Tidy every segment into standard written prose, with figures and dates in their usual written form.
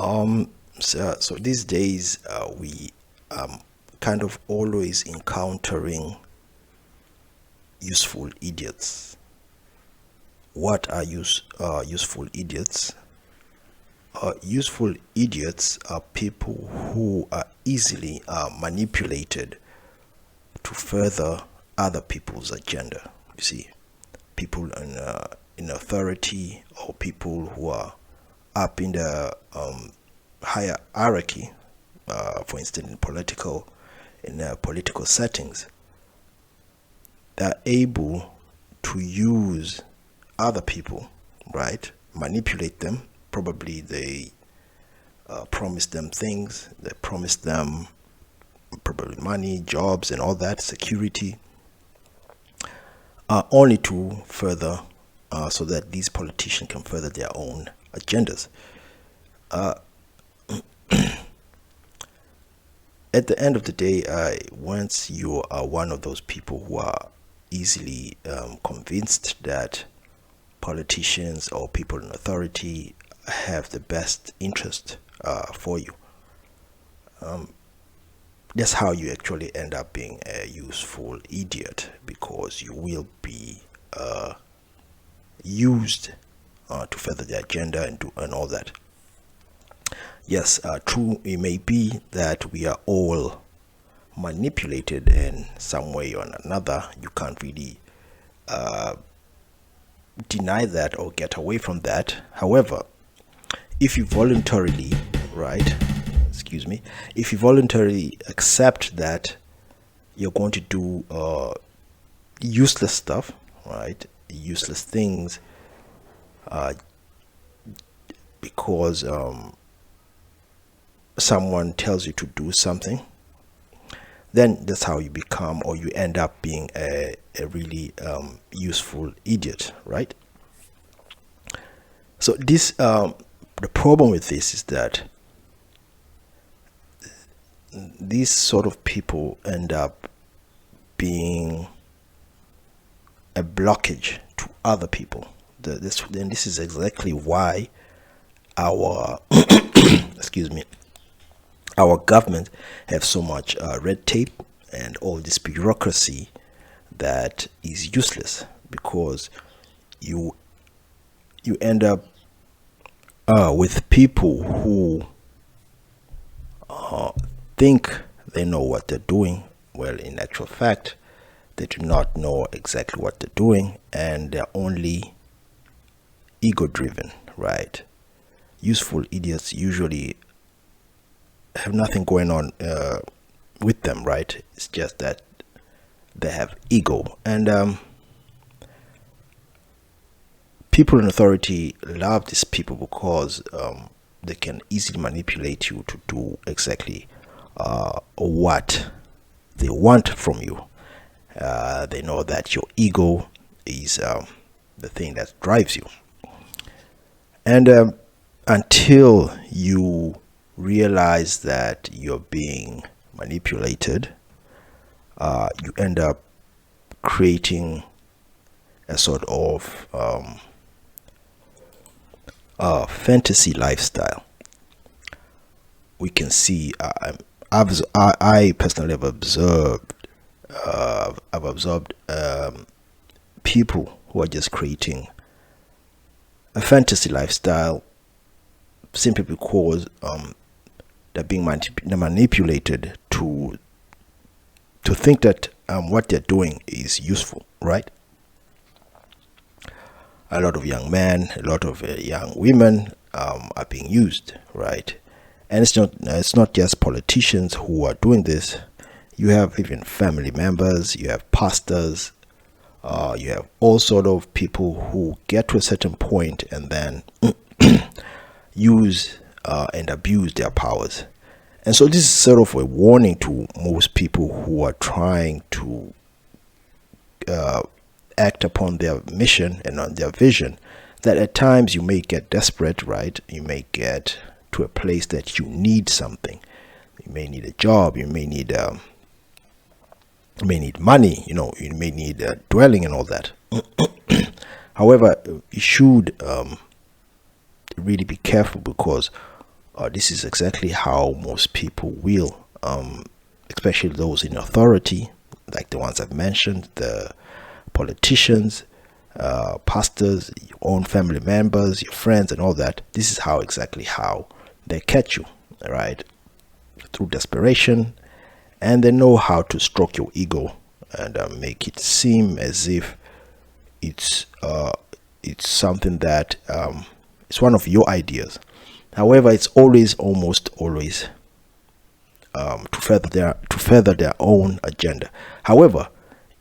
So these days we kind of always encountering useful idiots. What are useful idiots? Useful idiots are people who are easily manipulated to further other people's agenda. You see, people in authority, or people who are up in the higher hierarchy, for instance, in political settings, they're able to use other people, right? Manipulate them. Probably they promise them things. They promise them probably money, jobs, and all that, security, only to further, so that these politicians can further their own agendas. At the end of the day, once you are one of those people who are easily convinced that politicians or people in authority have the best interest for you, that's how you actually end up being a useful idiot, because you will be used to further the agenda and all that. Yes, true, it may be that we are all manipulated in some way or another. You can't really deny that or get away from that. However, if you voluntarily, right, if you voluntarily accept that you're going to do useless stuff, right, useless things, because someone tells you to do something, then that's how you become, or you end up being a really useful idiot, right? So the problem with this is that these sort of people end up being a blockage to other people. This is exactly why our our government have so much red tape and all this bureaucracy that is useless, because you end up with people who think they know what they're doing. Well, in actual fact, they do not know exactly what they're doing, and they're only ego driven, right? Useful idiots usually have nothing going on with them, right? It's just that they have ego, and people in authority love these people because they can easily manipulate you to do exactly what they want from you. They know that your ego is the thing that drives you, and until you realize that you're being manipulated, you end up creating a sort of fantasy lifestyle. We can see, I personally have observed, people who are just creating a fantasy lifestyle simply because they're being manipulated to think that what they're doing is useful, right? A lot of young men, a lot of young women are being used, right? And it's not just politicians who are doing this. You have even family members, you have pastors, you have all sort of people who get to a certain point and then use and abuse their powers. And so this is sort of a warning to most people who are trying to act upon their mission and on their vision, that at times you may get desperate, right? You may get to a place that you need something. You may need a job, you may need money, you may need a dwelling and all that. However, you should really be careful, because This is exactly how most people will, especially those in authority, like the ones I've mentioned, the politicians, pastors, your own family members, your friends, and all that. This is how exactly how they catch you, right? Through desperation, and they know how to stroke your ego and make it seem as if it's something that it's one of your ideas. However, it's almost always to further their own agenda. However,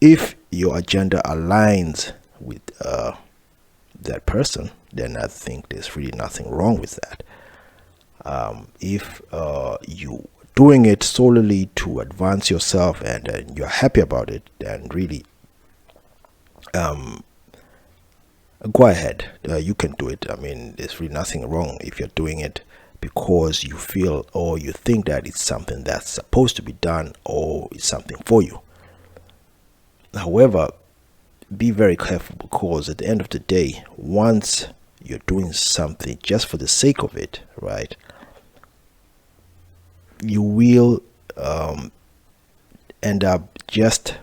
if your agenda aligns with that person, then I think there's really nothing wrong with that. If you doing it solely to advance yourself and you're happy about it, then really go ahead. You can do it. I mean, there's really nothing wrong if you're doing it because you feel or you think that it's something that's supposed to be done or it's something for you. However, be very careful, because at the end of the day, once you're doing something just for the sake of it, right, you will end up just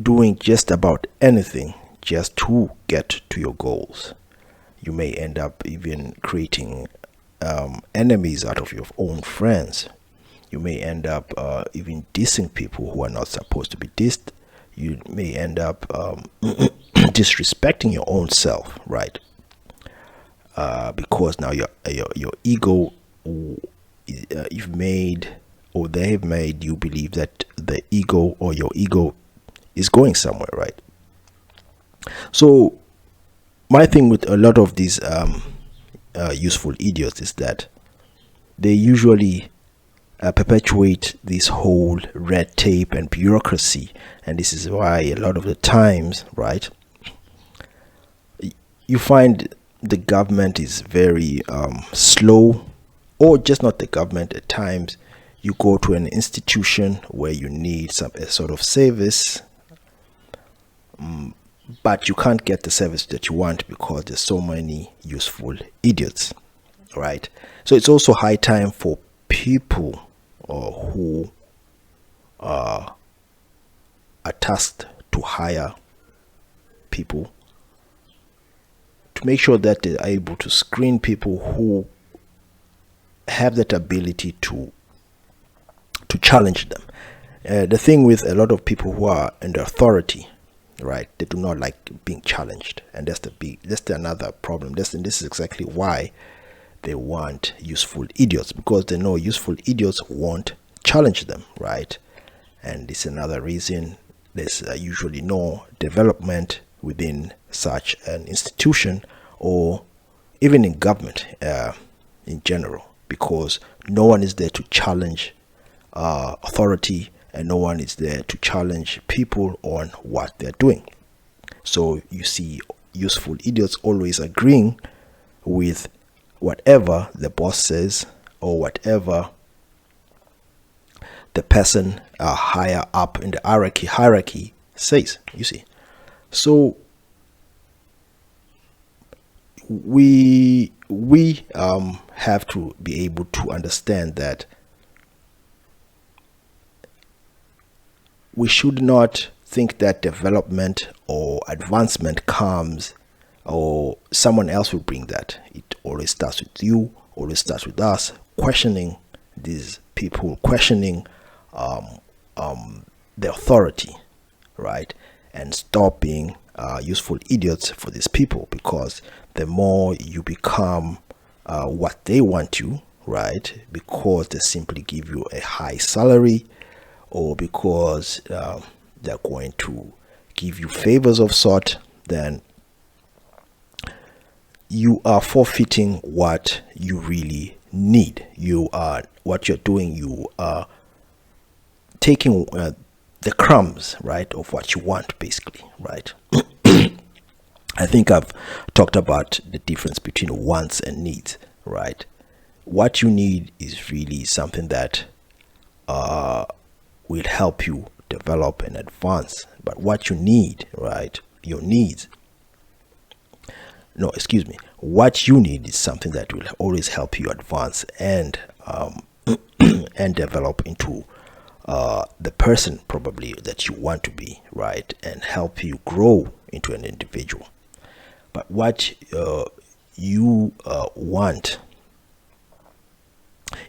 doing just about anything just to get to your goals. You may end up even creating enemies out of your own friends. You may end up even dissing people who are not supposed to be dissed. You may end up disrespecting your own self, right? Because now your ego, you've made, or they have made you believe that the ego or your ego is going somewhere, right? So my thing with a lot of these useful idiots is that they usually perpetuate this whole red tape and bureaucracy, and this is why a lot of the times, right, you find the government is very slow, or just not the government. At times you go to an institution where you need a sort of service, but you can't get the service that you want because there's so many useful idiots, right? So it's also high time for people who are tasked to hire people to make sure that they're able to screen people who have that ability to challenge them. The thing with a lot of people who are under authority, right, they do not like being challenged, and that's another problem. This is exactly why they want useful idiots, because they know useful idiots won't challenge them, right? And this is another reason there's usually no development within such an institution, or even in government in general, because no one is there to challenge authority, and no one is there to challenge people on what they're doing. So you see useful idiots always agreeing with whatever the boss says, or whatever the person higher up in the hierarchy says, you see. So we have to be able to understand that we should not think that development or advancement comes or someone else will bring that. It always starts with you, always starts with us, questioning these people, questioning the authority, right? And stop being useful idiots for these people, because the more you become what they want you, right, because they simply give you a high salary, or because they're going to give you favors of sort, then you are forfeiting what you really need. What you're doing, you are taking the crumbs, right, of what you want, basically, right? I think I've talked about the difference between wants and needs, right? What you need is really something that will help you develop and advance. But what you need, right, your needs, no, excuse me, what you need is something that will always help you advance and and develop into the person probably that you want to be, right, and help you grow into an individual. But what you want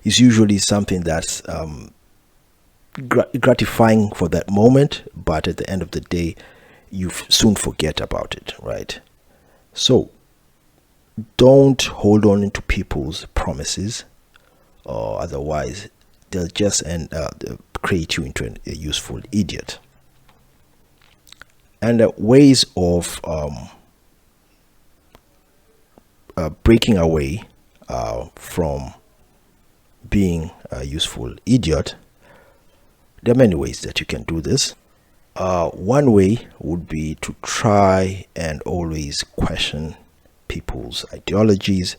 is usually something that's gratifying for that moment, but at the end of the day, you soon forget about it, right? So don't hold on to people's promises, or otherwise they'll just create you into a useful idiot. And ways of breaking away from being a useful idiot, there are many ways that you can do this. One way would be to try and always question people's ideologies,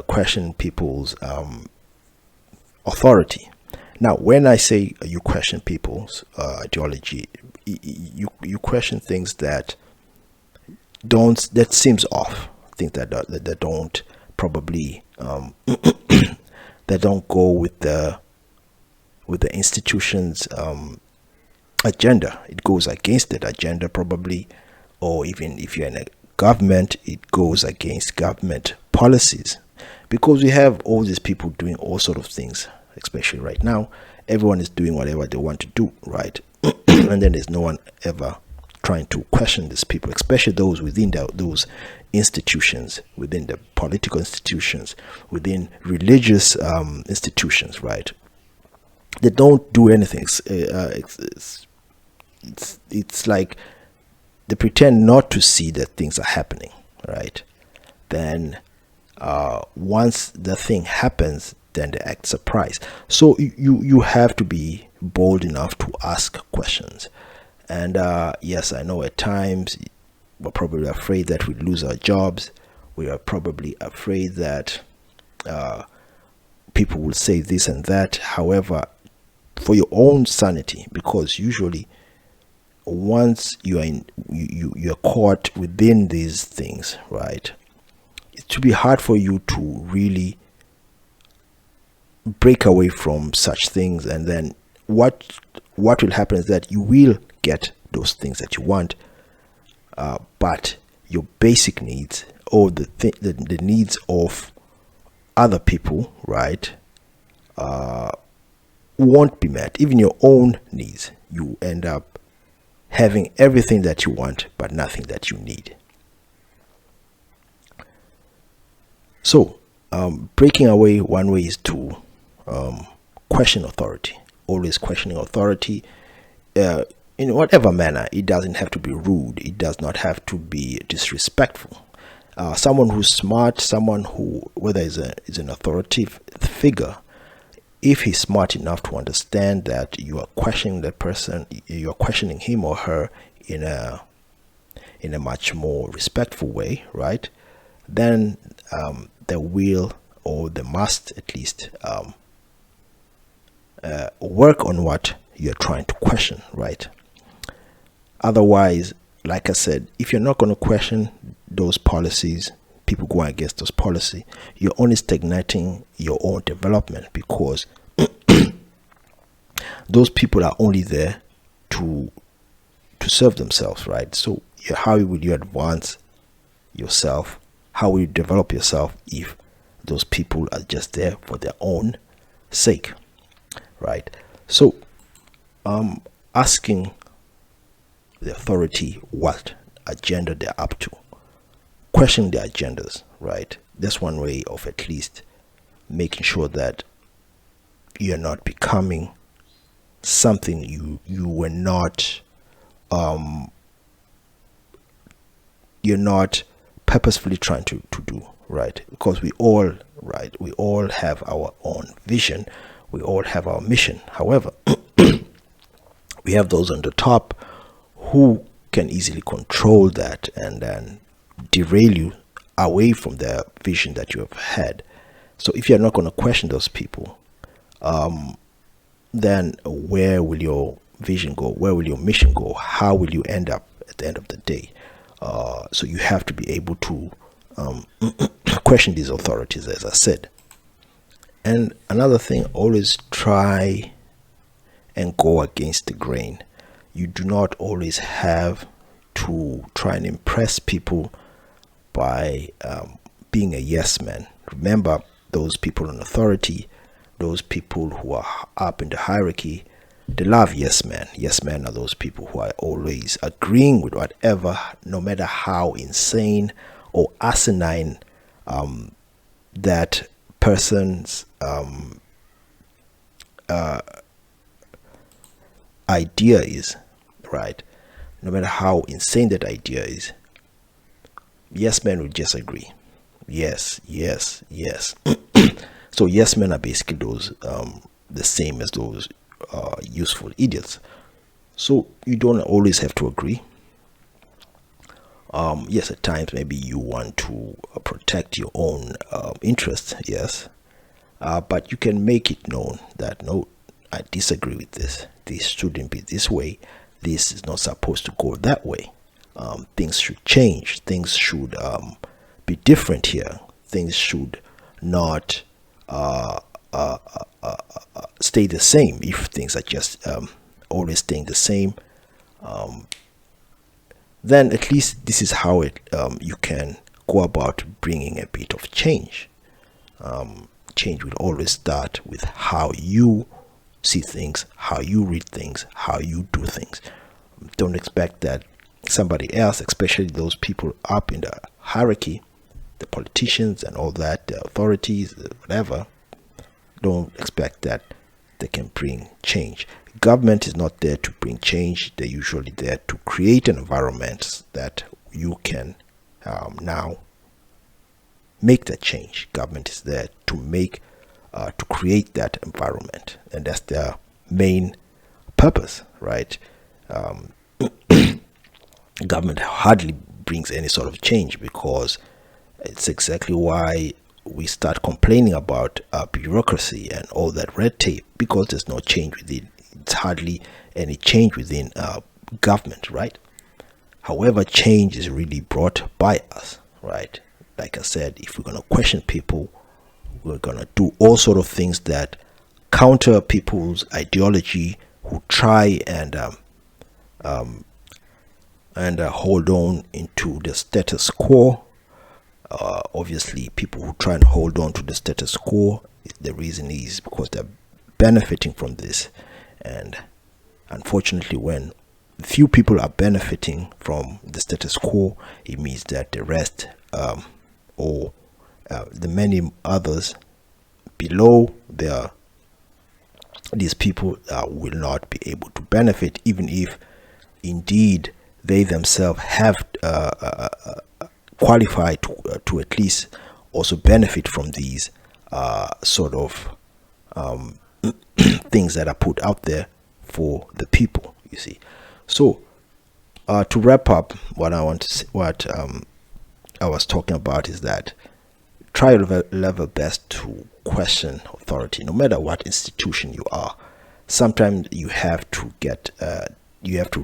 question people's authority. Now, when I say you question people's ideology, you question things that seems off, things that don't probably that don't go with the institution's agenda. It goes against that agenda probably, or even if you're in a government, it goes against government policies, because we have all these people doing all sort of things. Especially right now, everyone is doing whatever they want to do, right? And then there's no one ever trying to question these people, especially those within those institutions, within the political institutions, within religious institutions, right? They don't do anything. It's like they pretend not to see that things are happening, right? Then once the thing happens, then they act surprised. So you have to be bold enough to ask questions. And yes, I know at times we're probably afraid that we lose our jobs. We are probably afraid that people will say this and that. However, for your own sanity, because usually once you're caught within these things, right, it will be hard for you to really break away from such things. And then what will happen is that you will get those things that you want, but your basic needs, or the needs of other people, right, won't be met. Even your own needs, you end up having everything that you want but nothing that you need. So breaking away, one way is to question authority. Always questioning authority in whatever manner. It doesn't have to be rude, it does not have to be disrespectful. Someone who's smart, someone who, whether is an authoritative figure, if he's smart enough to understand that you are questioning that person, you are questioning him or her in a much more respectful way, right, then they will, or they must at least work on what you're trying to question, right? Otherwise, like I said, if you're not going to question those policies, people going against those policies, you're only stagnating your own development, because those people are only there to serve themselves, right? So how will you advance yourself? How will you develop yourself if those people are just there for their own sake, right? So asking the authority what agenda they're up to, questioning their agendas, right? That's one way of at least making sure that you're not becoming something you were not, you're not purposefully trying to do, right? Because we all have our own vision, we all have our mission. However, we have those on the top who can easily control that and then derail you away from the vision that you have had. So if you're not going to question those people, then where will your vision go? Where will your mission go? How will you end up at the end of the day? So you have to be able to question these authorities, as I said. And another thing, always try and go against the grain. You do not always have to try and impress people by being a yes man. Remember, those people in authority, those people who are up in the hierarchy, they love yes men. Yes men are those people who are always agreeing with whatever, no matter how insane or asinine that person's idea is, right? No matter how insane that idea is, yes men will just agree. Yes, yes, yes. So yes men are basically those the same as those useful idiots. So you don't always have to agree. Yes, at times maybe you want to protect your own interests, yes, but you can make it known that no, I disagree with this. This shouldn't be this way. This is not supposed to go that way. Things should change. Things should be different here. Things should not stay the same. If things are just always staying the same, then at least this is how it you can go about bringing a bit of change. Change will always start with how you see things, how you read things, how you do things. Don't expect that somebody else, especially those people up in the hierarchy, the politicians and all that, the authorities, whatever, don't expect that they can bring change. Government is not there to bring change. They're usually there to create an environment that you can now make that change. Government is there to create that environment, and that's their main purpose, right? Government hardly brings any sort of change, because it's exactly why we start complaining about bureaucracy and all that red tape, because there's no change within. It's hardly any change within government, right? However, change is really brought by us, right? Like I said, if we're going to question people, we're going to do all sort of things that counter people's ideology, who try and hold on into the status quo. Obviously, people who try and hold on to the status quo, the reason is because they're benefiting from this. And unfortunately, when few people are benefiting from the status quo, it means that the rest or the many others below these people will not be able to benefit, even if indeed they themselves have qualified to at least also benefit from these sort of things that are put out there for the people, you see. So to wrap up, what I want to say, what I was talking about is that try your level best to question authority, no matter what institution you are. Sometimes you have to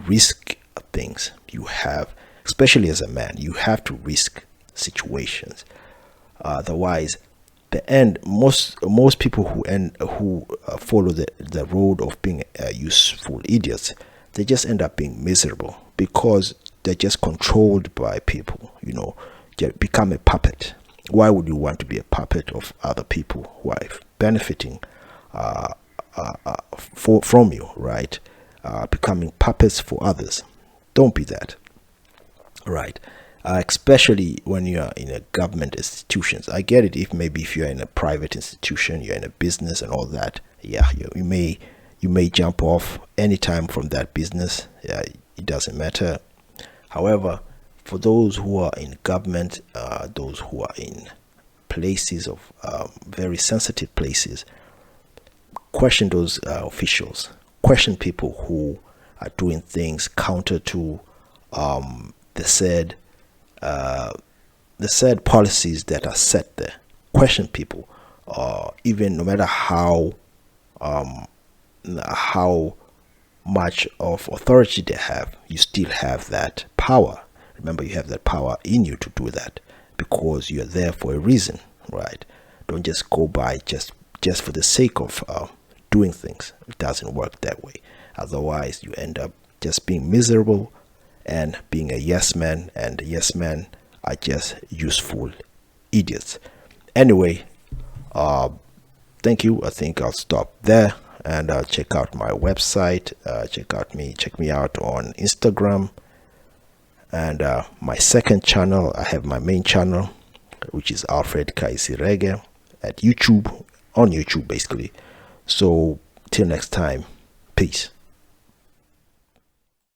risk things. You have, especially as a man, you have to risk situations. Otherwise, the end, most people who follow the road of being useful idiots, they just end up being miserable, because they're just controlled by people. They become a puppet. Why would you want to be a puppet of other people who are benefiting from you, right? Becoming puppets for others. Don't be that, right? Especially when you are in a government institutions. I get it if you're in a private institution, you're in a business and all that. Yeah, you may jump off anytime from that business. Yeah, it doesn't matter. However, for those who are in government, those who are in places of very sensitive places, question those officials. Question people who are doing things counter to the said policies that are set there. Question people, even no matter how much of authority they have, you still have that power. Remember, you have that power in you to do that. because you're there for a reason, right? Don't just go by just for the sake of doing things. It doesn't work that way. Otherwise, you end up just being miserable and being a yes man, and yes men are just useful idiots. Anyway, thank you. I think I'll stop there, and check out my website. Check me out on Instagram, and my second channel. I have my main channel, which is Alfred Kaisirege at YouTube, on YouTube basically. So till next time, peace.